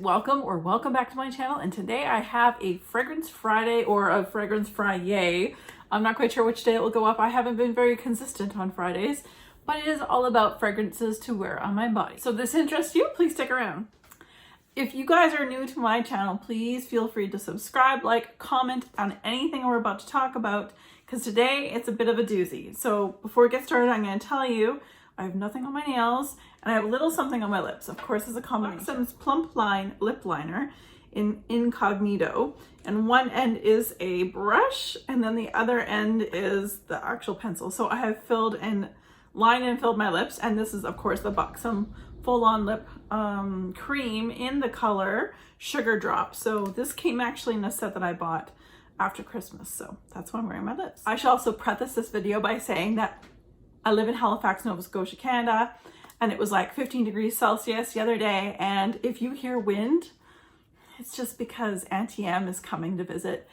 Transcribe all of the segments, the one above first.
welcome back to my channel, and today I have a Fragrance Friday or a Fragrance Friday. I'm not quite sure which day it will go up. I haven't been very consistent on Fridays, but it is all about fragrances to wear on my body. So if this interests you, please stick around. If you guys are new to my channel, please feel free to subscribe, like, comment on anything we're about to talk about, because today it's a bit of a doozy. So before we get started, I'm going to tell you I have nothing on my nails and I have a little something on my lips. Of course, it's a combination. Wax's Plump Line Lip Liner in Incognito, and one end is a brush and then the other end is the actual pencil. So I have lined and filled my lips, and this is of course the Buxom full-on lip cream in the color Sugar Drop. So this came actually in a set that I bought after Christmas, so that's why I'm wearing my lips. I should also preface this video by saying that I live in Halifax, Nova Scotia, Canada, and it was like 15 degrees Celsius the other day, and if you hear wind, it's just because Auntie M is coming to visit.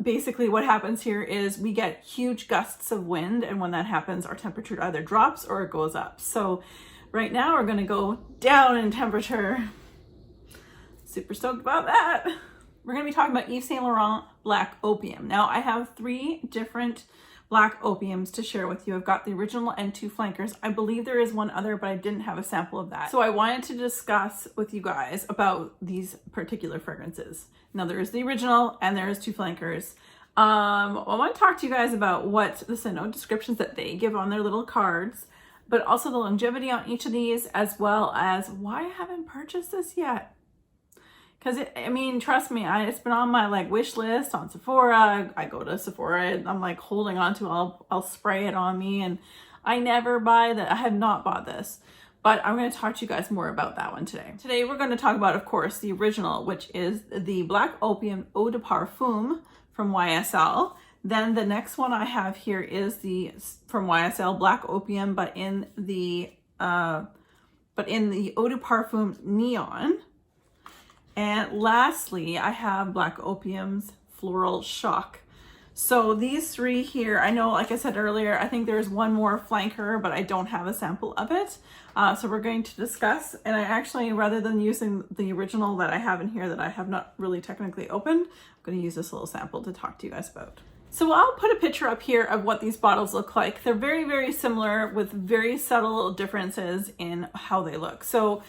Basically what happens here is we get huge gusts of wind, and when that happens, our temperature either drops or it goes up. So right now we're gonna go down in temperature. Super stoked about that. We're gonna be talking about Yves Saint Laurent Black Opium. Now I have 3 different Black Opiums to share with you. I've got the original and 2 flankers. I believe there is one other, but I didn't have a sample of that. So I wanted to discuss with you guys about these particular fragrances. Now there is the original and there is 2 flankers. I want to talk to you guys about what the scent note descriptions that they give on their little cards, but also the longevity on each of these, as well as why I haven't purchased this yet. Because I mean, trust me, it's been on my wish list on Sephora. I go to Sephora and I'm like holding on to it. I'll spray it on me, and I never buy that. I have not bought this, but I'm going to talk to you guys more about that one today. Today we're going to talk about, of course, the original, which is the Black Opium Eau de Parfum from YSL. Then the next one I have here is from YSL Black Opium, but in the Eau de Parfum Neon. And lastly, I have Black Opium's Floral Shock. So these 3 here, I know, like I said earlier, I think there's one more flanker, but I don't have a sample of it. So we're going to discuss, and I actually, rather than using the original that I have in here that I have not really technically opened, I'm going to use this little sample to talk to you guys about. So I'll put a picture up here of what these bottles look like. They're very, very similar with very subtle differences in how they look. So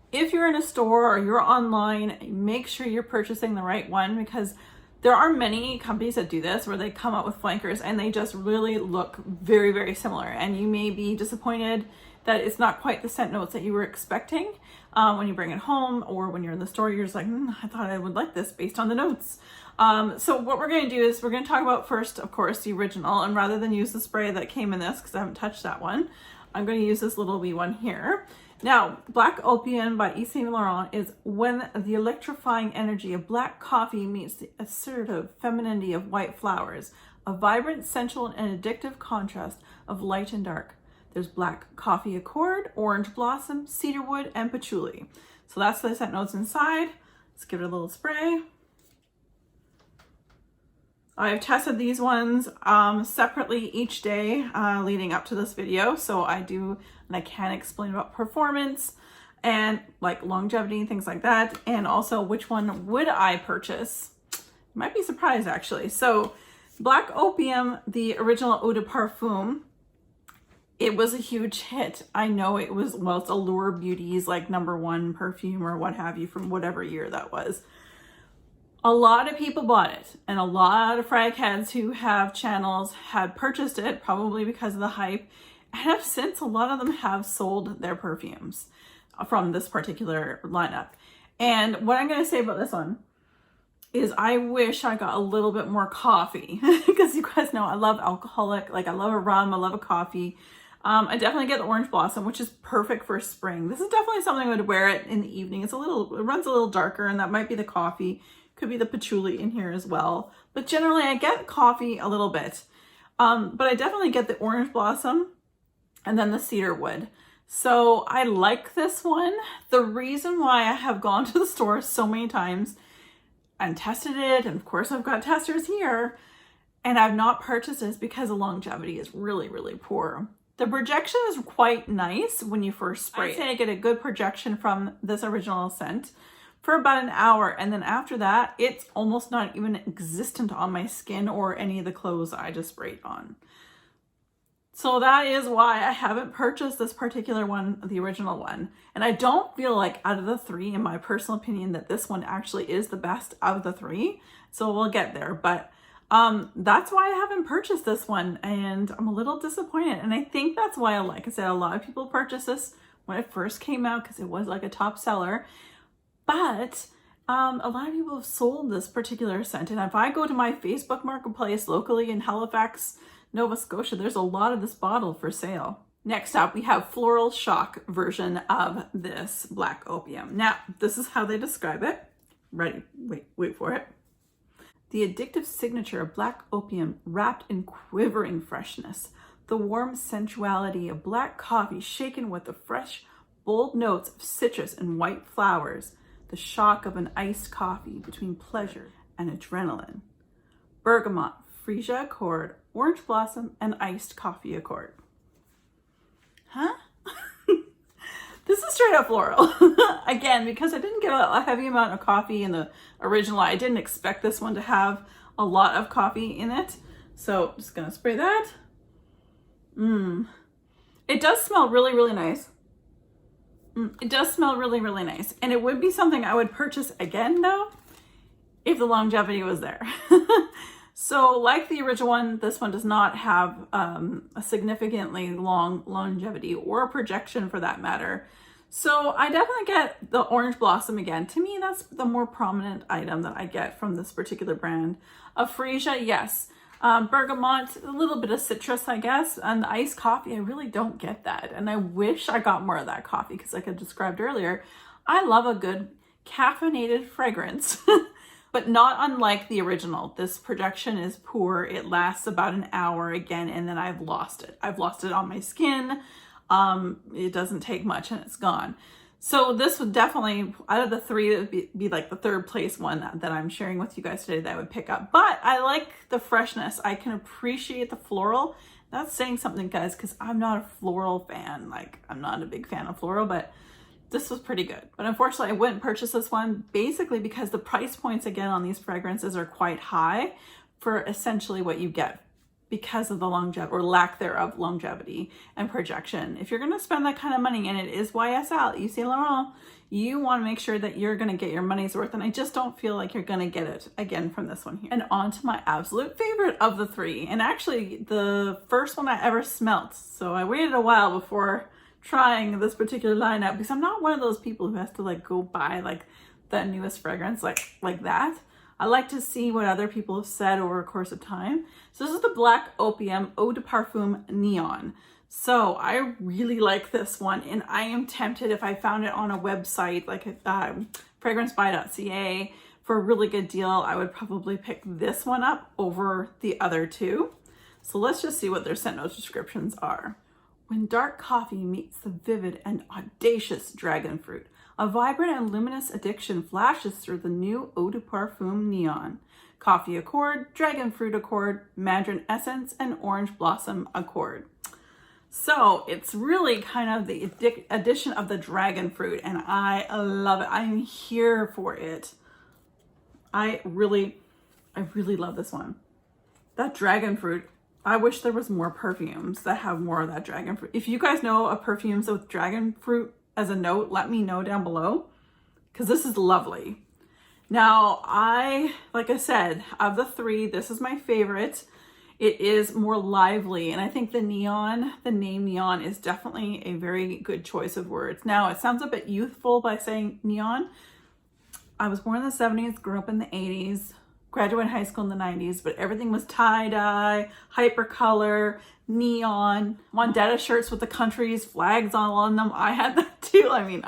if you're in a store or you're online, make sure you're purchasing the right one, because there are many companies that do this where they come up with flankers and they just really look very, very similar. And you may be disappointed that it's not quite the scent notes that you were expecting when you bring it home, or when you're in the store, you're just like, I thought I would like this based on the notes. So what we're going to do is we're going to talk about first, of course, the original. And rather than use the spray that came in this, because I haven't touched that one, I'm going to use this little wee one here. Now, Black Opium by Yves Saint Laurent is when the electrifying energy of black coffee meets the assertive femininity of white flowers, a vibrant, sensual, and addictive contrast of light and dark. There's black coffee accord, orange blossom, cedarwood, and patchouli. So that's the scent notes inside. Let's give it a little spray. I've tested these ones separately each day leading up to this video. So I do, and I can explain about performance and like longevity and things like that. And also which one would I purchase? You might be surprised actually. So Black Opium, the original Eau de Parfum, it was a huge hit. I know it was, well, it's Allure Beauty's like #1 perfume or what have you from whatever year that was. A lot of people bought it, and a lot of frag heads who have channels had purchased it, probably because of the hype, and have since, a lot of them have sold their perfumes from this particular lineup. And what I'm going to say about this one is I wish I got a little bit more coffee, because you guys know I love alcoholic, like I love a rum, I love a coffee. I definitely get the orange blossom, which is perfect for spring. This is definitely something I would wear it in the evening. It runs a little darker, and that might be the coffee. Could be the patchouli in here as well. But generally I get coffee a little bit. But I definitely get the orange blossom and then the cedarwood. So I like this one. The reason why I have gone to the store so many times and tested it, and of course I've got testers here, and I've not purchased this because the longevity is really, really poor. The projection is quite nice when you first spray it. I'd say I get a good projection from this original scent. for about an hour. And then after that, it's almost not even existent on my skin or any of the clothes I just sprayed on. So that is why I haven't purchased this particular one, the original one. And I don't feel like out of the three, in my personal opinion, that this one actually is the best of the three. So we'll get there. But that's why I haven't purchased this one. And I'm a little disappointed. And I think that's why, like I said, a lot of people purchased this when it first came out because it was like a top seller. But a lot of people have sold this particular scent. And if I go to my Facebook marketplace locally in Halifax, Nova Scotia, there's a lot of this bottle for sale. Next up, we have Floral Shock version of this Black Opium. Now, this is how they describe it. Ready? Wait for it. The addictive signature of Black Opium wrapped in quivering freshness. The warm sensuality of black coffee shaken with the fresh, bold notes of citrus and white flowers. The shock of an iced coffee between pleasure and adrenaline. Bergamot, freesia accord, orange blossom, and iced coffee accord. Huh? This is straight up floral. Again, because I didn't get a heavy amount of coffee in the original, I didn't expect this one to have a lot of coffee in it. So I'm just gonna spray that. It does smell really, really nice. It does smell really, really nice. And it would be something I would purchase again though, if the longevity was there. So like the original one, this one does not have a significantly long longevity or projection for that matter. So I definitely get the orange blossom again. To me, that's the more prominent item that I get from this particular brand. A freesia, yes. Bergamot, a little bit of citrus, I guess. And the iced coffee, I really don't get that. And I wish I got more of that coffee because like I described earlier, I love a good caffeinated fragrance. But not unlike the original. This projection is poor. It lasts about an hour again, and then I've lost it. I've lost it on my skin. It doesn't take much and it's gone. So this would definitely, out of the three, it would be like the third place one that I'm sharing with you guys today that I would pick up. But I like the freshness. I can appreciate the floral. That's saying something, guys, because I'm not a floral fan. Like, I'm not a big fan of floral, but this was pretty good. But unfortunately, I wouldn't purchase this one basically because the price points again on these fragrances are quite high for essentially what you get because of the longevity or lack thereof longevity and projection. If you're going to spend that kind of money, and it is YSL, Yves Saint Laurent, you want to make sure that you're going to get your money's worth. And I just don't feel like you're going to get it again from this one here. And on to my absolute favorite of the three. And actually the first one I ever smelt. So I waited a while before trying this particular lineup because I'm not one of those people who has to like go buy like the newest fragrance like that. I like to see what other people have said over a course of time. So this is the Black Opium Eau de Parfum Neon. So I really like this one, and I am tempted if I found it on a website like fragrancebuy.ca for a really good deal, I would probably pick this one up over the other two. So let's just see what their scent note descriptions are. When dark coffee meets the vivid and audacious dragon fruit, a vibrant and luminous addiction flashes through the new Eau de Parfum Neon. Coffee accord, dragon fruit accord, mandarin essence, and orange blossom accord. So it's really kind of the addition of the dragon fruit, and I love it. I'm here for it. I really love this one. That dragon fruit, I wish there was more perfumes that have more of that dragon fruit. If you guys know of perfumes with dragon fruit as a note, let me know down below, because this is lovely. Now, like I said, of the three, this is my favorite. It is more lively, and I think the name neon is definitely a very good choice of words. Now, it sounds a bit youthful by saying neon. I was born in the 70s, grew up in the 80s, graduated high school in the 90s, but everything was tie-dye, hypercolor, neon, Mandala shirts with the country's flags on them. I had that too. I mean,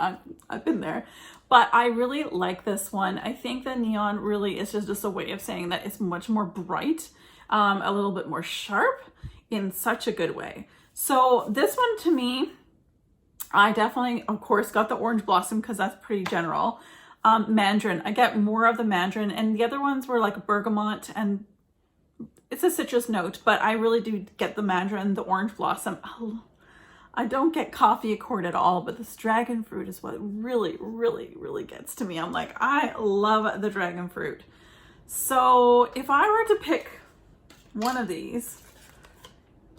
I've been there. But I really like this one. I think the neon really is just a way of saying that it's much more bright, a little bit more sharp in such a good way. So this one to me, I definitely, of course, got the orange blossom because that's pretty general. Mandarin, I get more of the mandarin, and the other ones were like bergamot, and it's a citrus note, but I really do get the mandarin, the orange blossom. I don't get coffee accord at all, but this dragon fruit is what really, really, really gets to me. I'm like, I love the dragon fruit. So if I were to pick one of these,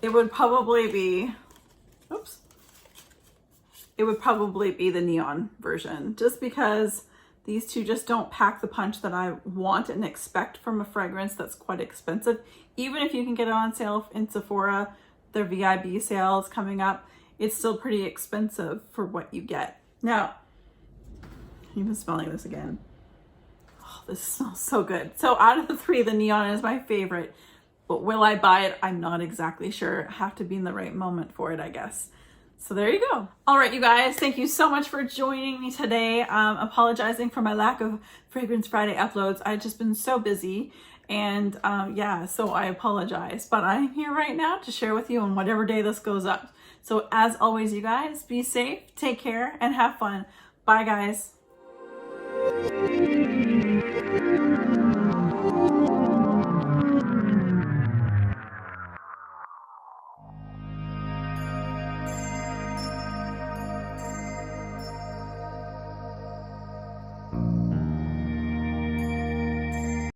it would probably be, oops, it would probably be the neon version, just because these two just don't pack the punch that I want and expect from a fragrance that's quite expensive. Even if you can get it on sale in Sephora, their VIB sale is coming up, it's still pretty expensive for what you get. Now, even smelling this again, oh, this smells so good. So out of the three, the neon is my favorite, but will I buy it? I'm not exactly sure. I have to be in the right moment for it, I guess. So there you go. All right, you guys, thank you so much for joining me today. Apologizing for my lack of Fragrance Friday uploads. I've just been so busy, and yeah, so I apologize. But I'm here right now to share with you on whatever day this goes up. So as always, you guys, be safe, take care, and have fun. Bye, guys.